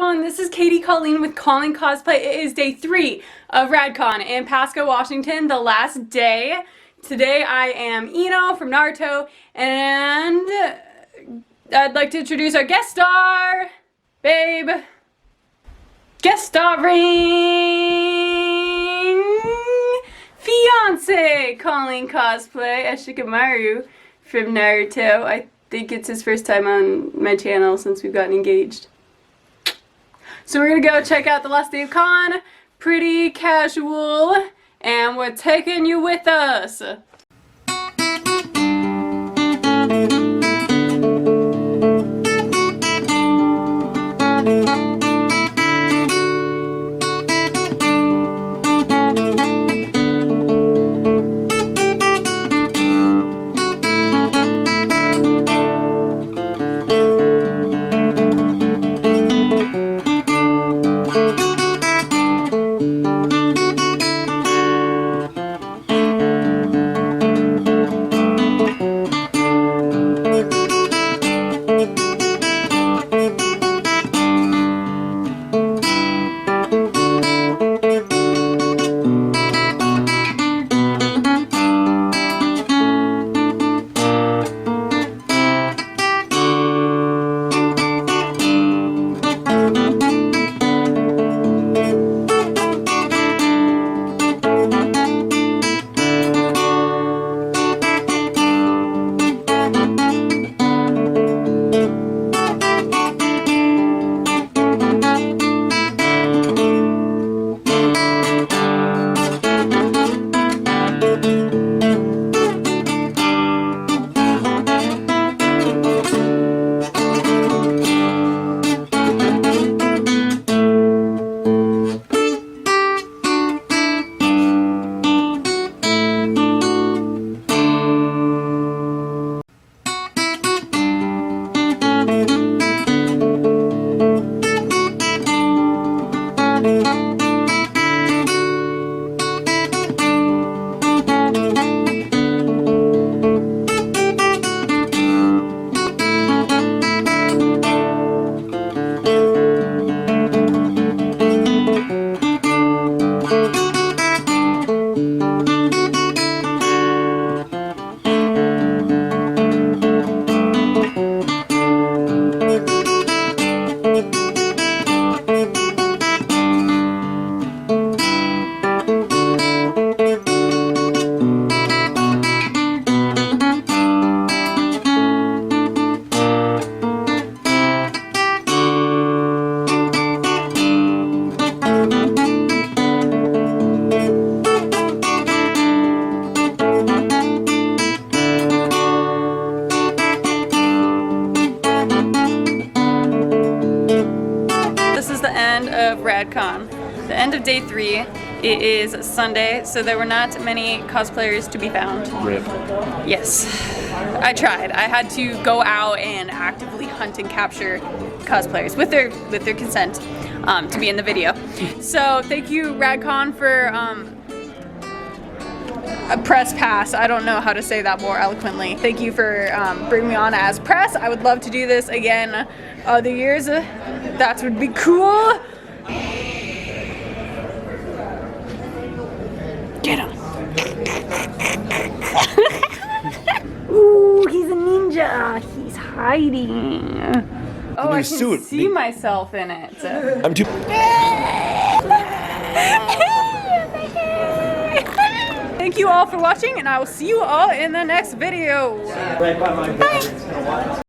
Radcon. This is Katie Colleen with Colleen Cosplay. It is day 3 of Radcon in Pasco, Washington, the last day. Today I am Ino from Naruto, and I'd like to introduce our guest star, babe. Guest starring fiance Colleen Cosplay as Shikamaru from Naruto. I think it's his first time on my channel since we've gotten engaged. So we're gonna go check out the last day of con. Pretty casual, and we're taking you with us. Of Radcon. The end of day 3. It is Sunday, so there were not many cosplayers to be found. Rip. Yes. I tried. I had to go out and actively hunt and capture cosplayers with their consent to be in the video. So thank you Radcon for a press pass. I don't know how to say that more eloquently. Thank you for bringing me on as press. I would love to do this again other years. That would be cool. Get him. Ooh, he's a ninja. He's hiding. Oh, I can see myself in it. I'm too. Thank you all for watching, and I will see you all in the next video. Bye.